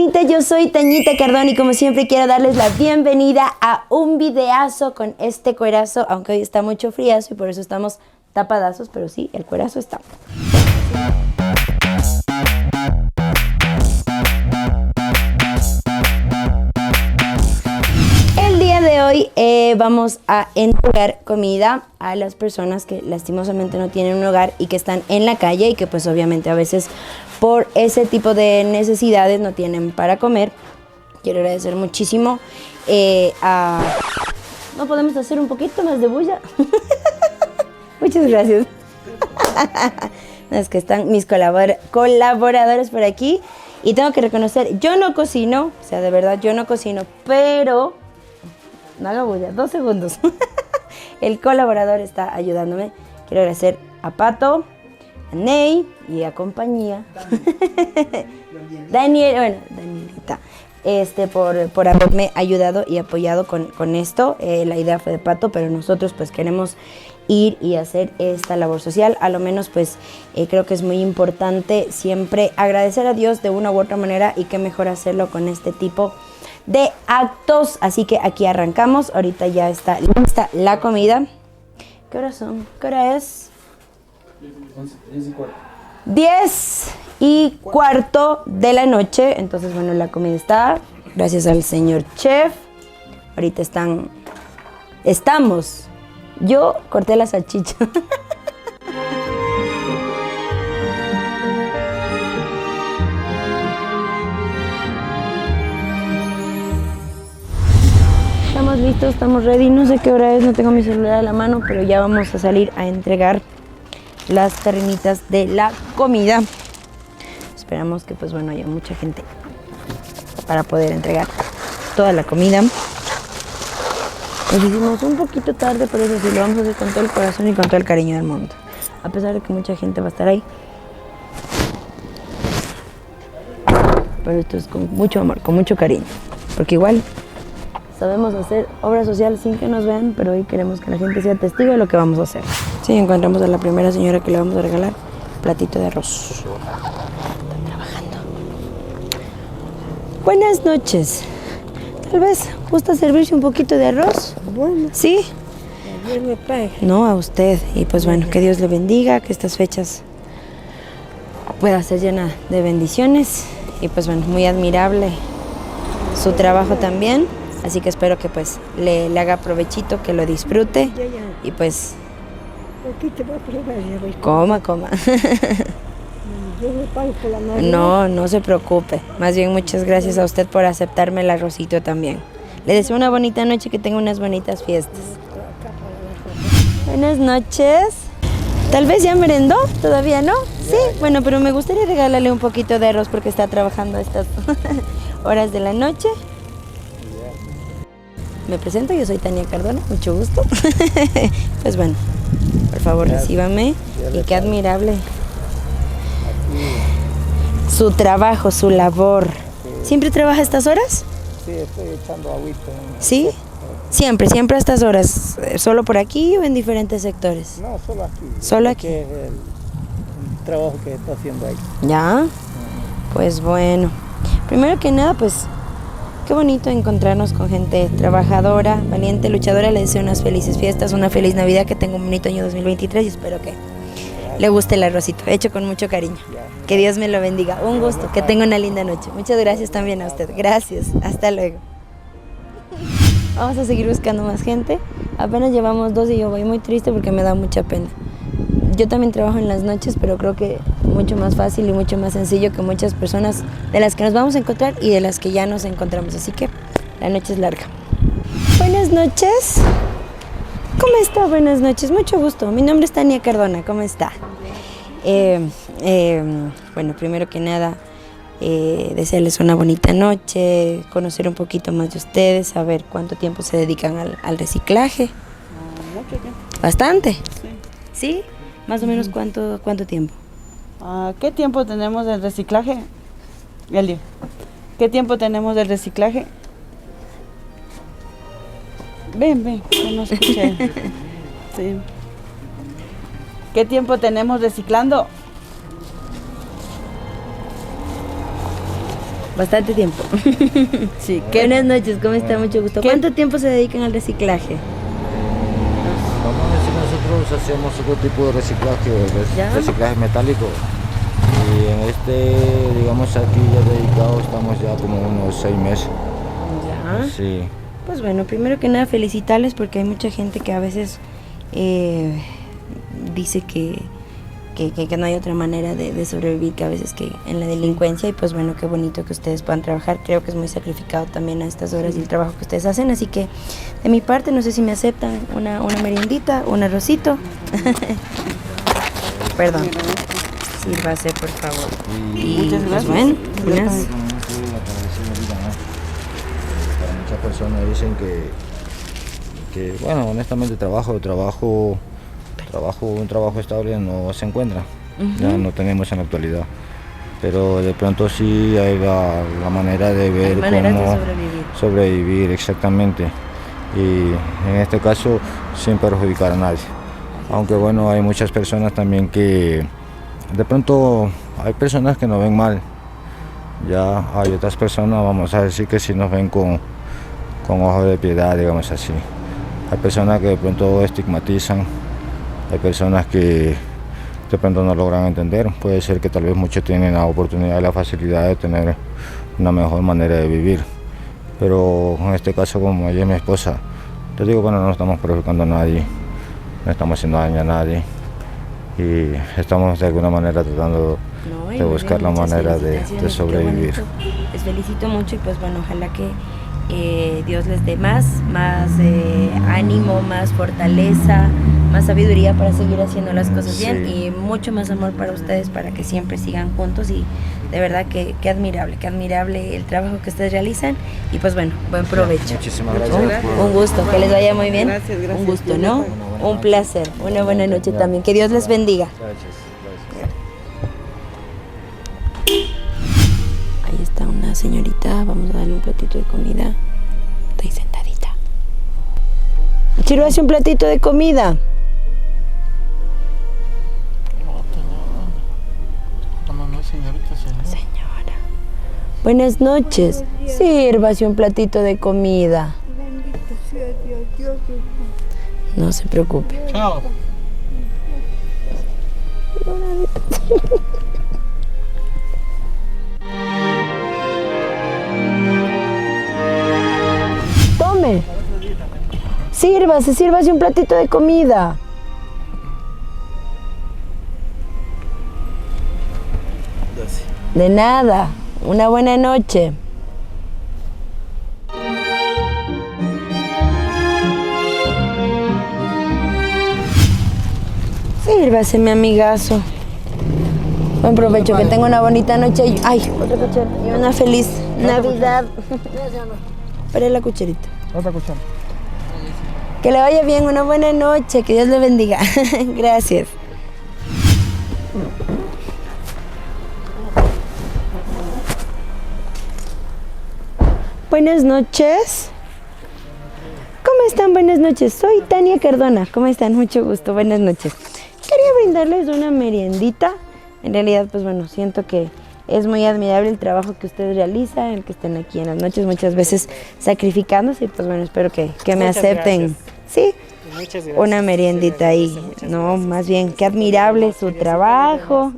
bonita, yo soy Tañita Cardona y como siempre quiero darles la bienvenida a un videazo con este cuerazo, aunque hoy está mucho friazo y por eso estamos tapadazos, pero sí, el cuerazo está. El día de hoy vamos a entregar comida a las personas que lastimosamente no tienen un hogar y que están en la calle y que pues obviamente a veces por ese tipo de necesidades no tienen para comer. Quiero agradecer muchísimo ¿No podemos hacer un poquito más de bulla? Muchas gracias. No, es que están mis colaboradores por aquí y tengo que reconocer, yo no cocino, o sea, de verdad yo no cocino, pero... No haga bulla, 2 segundos. El colaborador está ayudándome. Quiero agradecer a Pato, a Ney y a compañía. Danielita, por haberme ayudado y apoyado con esto. La idea fue de Pato, pero nosotros pues queremos ir y hacer esta labor social. A lo menos pues creo que es muy importante siempre agradecer a Dios de una u otra manera y qué mejor hacerlo con este tipo de actos. Así que aquí arrancamos. Ahorita ya está lista la comida. ¿Qué horas son? ¿Qué hora es? 10:15 de la noche. Entonces, bueno, la comida está. Gracias al señor chef. Ahorita estamos. Yo corté la salchicha. Estamos listos, estamos ready. No sé qué hora es, no tengo mi celular a la mano, pero ya vamos a salir a entregar las terrenitas de la comida. Esperamos que pues bueno haya mucha gente para poder entregar toda la comida. Nos hicimos un poquito tarde, pero eso sí, lo vamos a hacer con todo el corazón y con todo el cariño del mundo. A pesar de que mucha gente va a estar ahí. Pero esto es con mucho amor, con mucho cariño. Porque igual sabemos hacer obra social sin que nos vean, pero hoy queremos que la gente sea testigo de lo que vamos a hacer. Sí, encontramos a la primera señora que le vamos a regalar platito de arroz. Están trabajando. Buenas noches. Tal vez gusta servirse un poquito de arroz. Bueno. ¿Sí? Dios me pague. No, a usted. Y pues bueno, que Dios le bendiga, que estas fechas pueda ser llena de bendiciones. Y pues bueno, muy admirable su trabajo también. Así que espero que pues le haga provechito, que lo disfrute. Y pues... Aquí te voy a probar, ya voy. Coma. Yo me pago por la noche. No se preocupe. Más bien muchas gracias a usted por aceptarme el arrocito también. Le deseo una bonita noche y que tenga unas bonitas fiestas. Buenas noches. Tal vez ya merendó, todavía no. Sí, bueno, pero me gustaría regalarle un poquito de arroz porque está trabajando a estas horas de la noche. Me presento, yo soy Tania Cardona, mucho gusto. Pues bueno, por favor recíbame y qué admirable su trabajo, su labor. ¿Siempre trabaja a estas horas? Sí, estoy echando agüita. ¿Sí? Siempre a estas horas. ¿Solo por aquí o en diferentes sectores? No, solo aquí. ¿Solo aquí? Que es el trabajo que está haciendo ahí. ¿Ya? Pues bueno, primero que nada, pues qué bonito encontrarnos con gente trabajadora, valiente, luchadora. Le deseo unas felices fiestas, una feliz Navidad, que tenga un bonito año 2023 y espero que le guste el arrocito, hecho con mucho cariño. Que Dios me lo bendiga. Un gusto, que tenga una linda noche. Muchas gracias también a usted. Gracias. Hasta luego. Vamos a seguir buscando más gente. Apenas llevamos 2 y yo voy muy triste porque me da mucha pena. Yo también trabajo en las noches, pero creo que mucho más fácil y mucho más sencillo que muchas personas de las que nos vamos a encontrar y de las que ya nos encontramos. Así que la noche es larga. Buenas noches. ¿Cómo está? Buenas noches. Mucho gusto. Mi nombre es Tania Cardona. ¿Cómo está? Bueno, primero que nada, desearles una bonita noche, conocer un poquito más de ustedes, saber cuánto tiempo se dedican al reciclaje. Mucho tiempo. ¿Bastante? Sí. ¿Sí? Más o menos cuánto tiempo. ¿Qué tiempo tenemos del reciclaje? Elio, ¿qué tiempo tenemos del reciclaje? Ven, que no escuché. Sí. ¿Qué tiempo tenemos reciclando? Bastante tiempo. Sí, Buenas noches, ¿cómo está? Mucho gusto. ¿Qué? ¿Cuánto tiempo se dedican al reciclaje? Vamos a decir, nosotros hacemos otro tipo de reciclaje, ¿Ya? reciclaje metálico. Y en este, digamos, aquí ya dedicado estamos ya como unos 6 meses. Ya. Sí. Pues bueno, primero que nada felicitarles porque hay mucha gente que a veces dice que no hay otra manera de sobrevivir que a veces que en la delincuencia, y pues bueno, qué bonito que ustedes puedan trabajar. Creo que es muy sacrificado también a estas horas y el trabajo que ustedes hacen, así que de mi parte no sé si me aceptan una meriendita, un arrocito. Perdón, sírvase por favor. Y Muchas gracias. pues bueno, Para unas- muchas personas dicen que bueno, honestamente un trabajo estable no se encuentra, ya no tenemos en la actualidad, pero de pronto sí hay la manera de ver maneras de cómo sobrevivir. exactamente, y en este caso sin perjudicar a nadie, aunque bueno, hay muchas personas también que de pronto hay personas que nos ven mal, ya hay otras personas, vamos a decir, que sí nos ven con ojos de piedad, digamos así. Hay personas que de pronto estigmatizan, hay personas que de pronto no logran entender. Puede ser que tal vez muchos tienen la oportunidad y la facilidad de tener una mejor manera de vivir. Pero en este caso, como ella es mi esposa, te digo, bueno, no estamos perjudicando a nadie, no estamos haciendo daño a nadie y estamos de alguna manera tratando No, y de muy buscar bien, la muchas manera de felicitaciones, qué sobrevivir. bonito. Les felicito mucho y pues bueno, ojalá que Dios les dé más ánimo, más fortaleza, más sabiduría para seguir haciendo las cosas bien Sí. y mucho más amor para ustedes para que siempre sigan juntos y de verdad que admirable el trabajo que ustedes realizan y pues bueno, buen provecho. Muchísimas gracias. Un gusto, que les vaya muy bien. Gracias, gracias. Un gusto, ¿no? Una buena Un noche. placer, una buena noche también. Que Dios les bendiga. Gracias. Ahí está una señorita, vamos a darle un platito de comida. Está ahí sentadita. Sírvase un platito de comida. Señora. Buenas noches. Sírvase un platito de comida. Bendito sea Dios, No se preocupe. Chao. Tome. Sírvase un platito de comida. De nada. Una buena noche. Sírvase, mi amigazo. Buen provecho, que tenga una bonita noche y, ay, otra cuchara. Y una feliz Navidad. Para la cucharita. Otra cuchara. Que le vaya bien, una buena noche, que Dios le bendiga. Gracias. Buenas noches. ¿Cómo están? Buenas noches. Soy Tania Cardona. ¿Cómo están? Mucho gusto. Buenas noches. Quería brindarles una meriendita. En realidad, pues bueno, siento que es muy admirable el trabajo que ustedes realizan, el que estén aquí en las noches, muchas veces sacrificándose. Y pues bueno, espero que me Muchas acepten. gracias. Sí, Muchas gracias. una meriendita ahí. No, más bien, qué admirable su trabajo.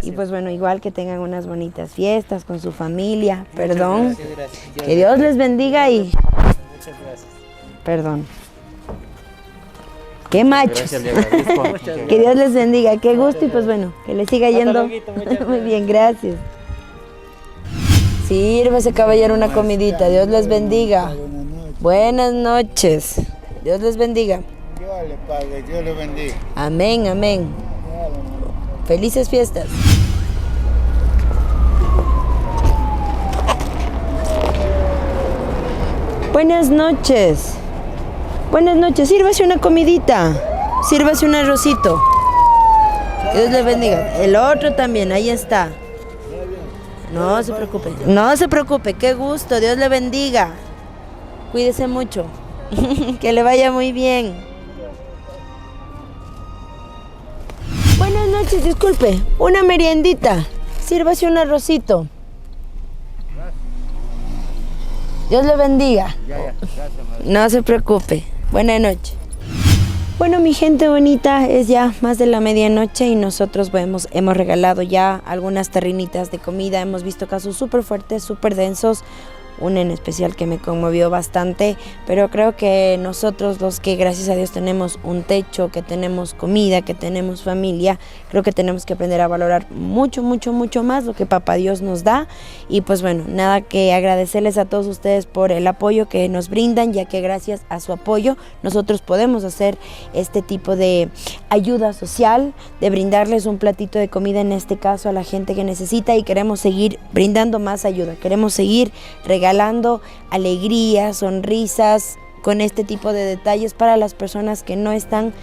Y pues bueno, igual que tengan unas bonitas fiestas con su familia. Perdón. Que Dios les bendiga y... Muchas gracias. Perdón. Qué machos. Que Dios les bendiga, qué gusto y pues bueno, que les siga yendo. Muy bien, gracias. Sírvase, caballero, una comidita. Dios les bendiga. Buenas noches. Dios les bendiga. Dios le pague, Dios le bendiga. Amén, amén. Felices fiestas. Buenas noches. Buenas noches. Sírvase una comidita. Sírvase un arrocito. Que Dios le bendiga. El otro también, ahí está. No se preocupe. No se preocupe. Qué gusto. Dios le bendiga. Cuídese mucho. Que le vaya muy bien. Buenas noches, disculpe. Una meriendita. Sírvase un arrocito. Dios le bendiga. Gracias, madre. No se preocupe. Buenas noches. Bueno, mi gente bonita, es ya más de la medianoche y nosotros hemos regalado ya algunas terrinitas de comida. Hemos visto casos súper fuertes, súper densos. Un en especial que me conmovió bastante, pero creo que nosotros los que gracias a Dios tenemos un techo, que tenemos comida, que tenemos familia, creo que tenemos que aprender a valorar mucho, mucho, mucho más lo que Papá Dios nos da. Y pues bueno, nada que agradecerles a todos ustedes por el apoyo que nos brindan, ya que gracias a su apoyo nosotros podemos hacer este tipo de ayuda social, de brindarles un platito de comida en este caso a la gente que necesita, y queremos seguir brindando más ayuda, queremos seguir regalando alegría, sonrisas, con este tipo de detalles para las personas que no están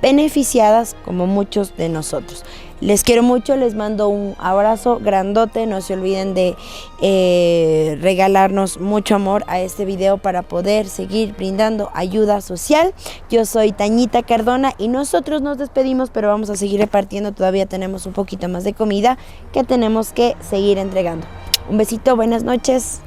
beneficiadas como muchos de nosotros. Les quiero mucho, les mando un abrazo grandote, no se olviden de regalarnos mucho amor a este video para poder seguir brindando ayuda social. Yo soy Tañita Cardona y nosotros nos despedimos, pero vamos a seguir repartiendo, todavía tenemos un poquito más de comida que tenemos que seguir entregando. Un besito, buenas noches.